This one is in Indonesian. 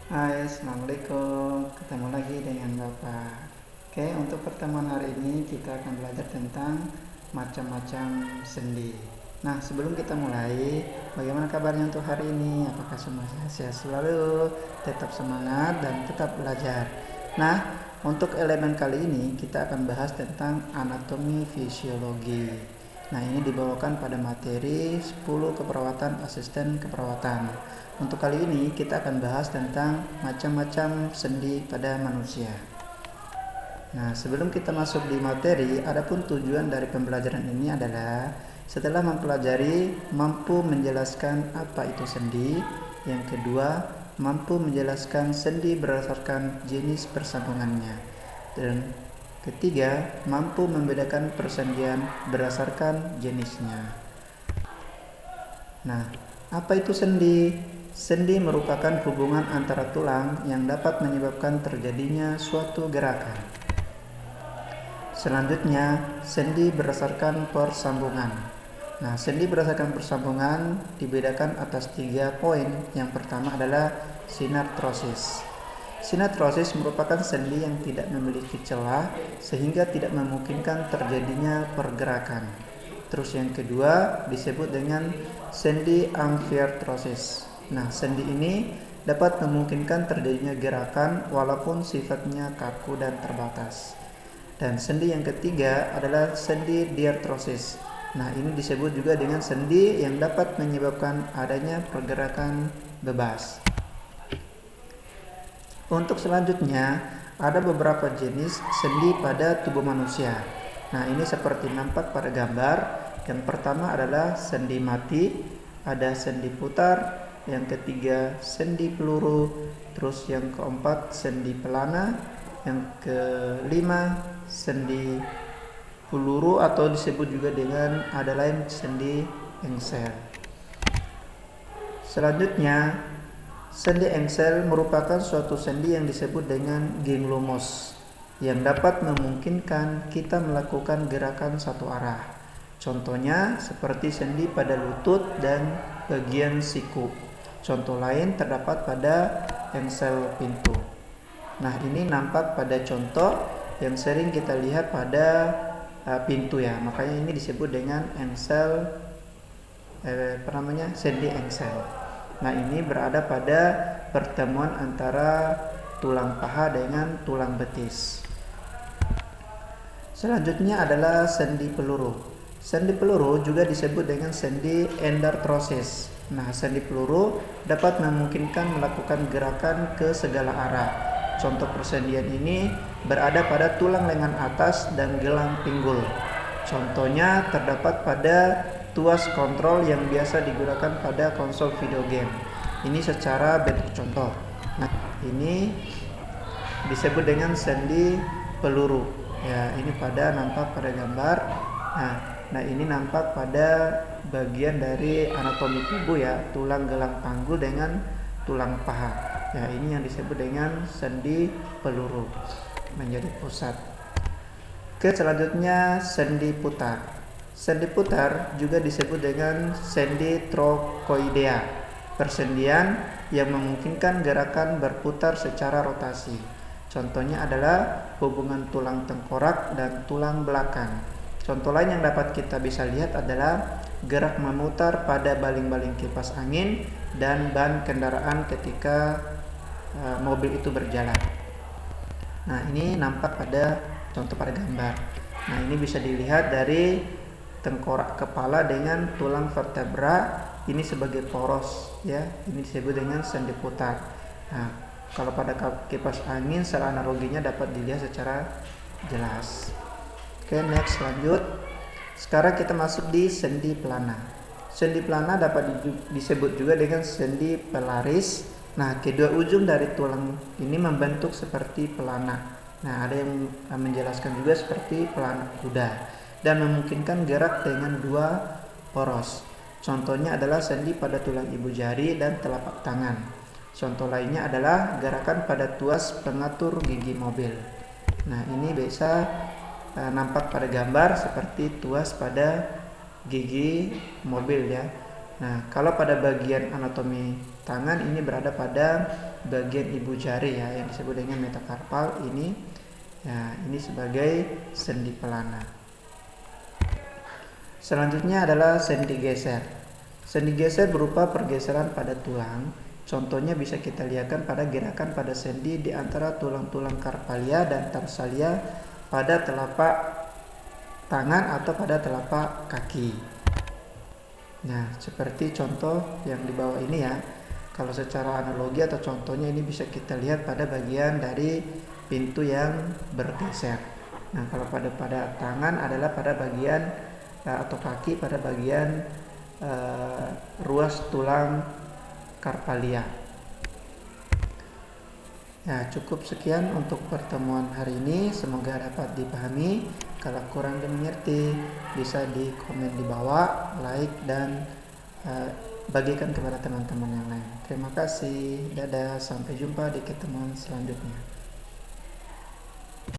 Hai, Assalamualaikum. Ketemu lagi dengan Bapak. Oke, untuk pertemuan hari ini kita akan belajar tentang macam-macam sendi. Nah, sebelum kita mulai, bagaimana kabarnya untuk hari ini? Apakah semua sehat selalu, tetap semangat, dan tetap belajar? Nah, untuk elemen kali ini kita akan bahas tentang anatomi fisiologi. Nah, ini dibawakan pada materi 10 keperawatan asisten keperawatan. Untuk kali ini kita akan bahas tentang macam-macam sendi pada manusia. Nah, sebelum kita masuk di materi, adapun tujuan dari pembelajaran ini adalah setelah mempelajari mampu menjelaskan apa itu sendi. Yang kedua, mampu menjelaskan sendi berdasarkan jenis persambungannya. Dan ketiga, mampu membedakan persendian berdasarkan jenisnya. Nah, apa itu sendi? Sendi merupakan hubungan antara tulang yang dapat menyebabkan terjadinya suatu gerakan. Selanjutnya, sendi berdasarkan persambungan. Nah, sendi berdasarkan persambungan dibedakan atas 3 poin. Yang pertama adalah sinartrosis. Sinartrosis merupakan sendi yang tidak memiliki celah sehingga tidak memungkinkan terjadinya pergerakan. Terus yang kedua disebut dengan sendi amfiartrosis. Nah, sendi ini dapat memungkinkan terjadinya gerakan walaupun sifatnya kaku dan terbatas. Dan sendi yang ketiga adalah sendi diartrosis. Nah, ini disebut juga dengan sendi yang dapat menyebabkan adanya pergerakan bebas. Untuk selanjutnya, ada beberapa jenis sendi pada tubuh manusia. Nah, ini seperti nampak pada gambar. Yang pertama adalah sendi mati, ada sendi putar, yang ketiga sendi peluru, terus yang keempat sendi pelana, yang kelima sendi peluru atau disebut juga dengan ada lain sendi engsel. Selanjutnya, sendi engsel merupakan suatu sendi yang disebut dengan genglomos yang dapat memungkinkan kita melakukan gerakan satu arah. Contohnya seperti sendi pada lutut dan bagian siku. Contoh lain terdapat pada engsel pintu. Nah, ini nampak pada contoh yang sering kita lihat pada pintu ya. Makanya ini disebut dengan engsel sendi engsel. Nah, ini berada pada pertemuan antara tulang paha dengan tulang betis. Selanjutnya adalah sendi peluru. Sendi peluru juga disebut dengan sendi endartrosis. Nah, sendi peluru dapat memungkinkan melakukan gerakan ke segala arah. Contoh persendian ini berada pada tulang lengan atas dan gelang pinggul. Contohnya terdapat pada tuas kontrol yang biasa digunakan pada konsol video game. Ini secara bentuk contoh. Nah, ini disebut dengan sendi peluru. Ya, ini nampak pada gambar. Nah, ini nampak pada bagian dari anatomi tubuh ya, tulang gelang panggul dengan tulang paha. Ya, ini yang disebut dengan sendi peluru menjadi pusat. Selanjutnya sendi putar. Sendi putar juga disebut dengan sendi trokoidea, persendian yang memungkinkan gerakan berputar secara rotasi. Contohnya adalah hubungan tulang tengkorak dan tulang belakang. Contoh lain yang dapat kita bisa lihat adalah gerak memutar pada baling-baling kipas angin dan ban kendaraan ketika mobil itu berjalan. Nah, ini nampak pada contoh pada gambar. Nah, ini bisa dilihat dari tengkorak kepala dengan tulang vertebra ini sebagai poros ya. Ini disebut dengan sendi putar. Nah, kalau pada kipas angin secara analoginya dapat dilihat secara jelas. Oke, next lanjut. Sekarang kita masuk di sendi pelana. Sendi pelana dapat disebut juga dengan sendi pelaris. Nah, kedua ujung dari tulang ini membentuk seperti pelana. Nah, ada yang menjelaskan juga seperti pelana kuda dan memungkinkan gerak dengan dua poros. Contohnya adalah sendi pada tulang ibu jari dan telapak tangan. Contoh lainnya adalah gerakan pada tuas pengatur gigi mobil. Nah, ini bisa nampak pada gambar seperti tuas pada gigi mobil ya. Nah, kalau pada bagian anatomi tangan ini berada pada bagian ibu jari ya, yang disebut dengan metakarpal ini. Ya, ini sebagai sendi pelana. Selanjutnya adalah sendi geser. Sendi geser berupa pergeseran pada tulang. Contohnya bisa kita lihatkan pada gerakan pada sendi di antara tulang-tulang karpalia dan tarsalia pada telapak tangan atau pada telapak kaki. Nah, seperti contoh yang di bawah ini ya. Kalau secara analogi atau contohnya ini bisa kita lihat pada bagian dari pintu yang bergeser. Nah, kalau pada tangan adalah pada bagian atau kaki pada bagian ruas tulang karpalia. Ya, cukup sekian untuk pertemuan hari ini. Semoga dapat dipahami. Kalau kurang dimengerti, bisa di komen di bawah, like dan bagikan kepada teman-teman yang lain. Terima kasih. Dadah, sampai jumpa di pertemuan selanjutnya.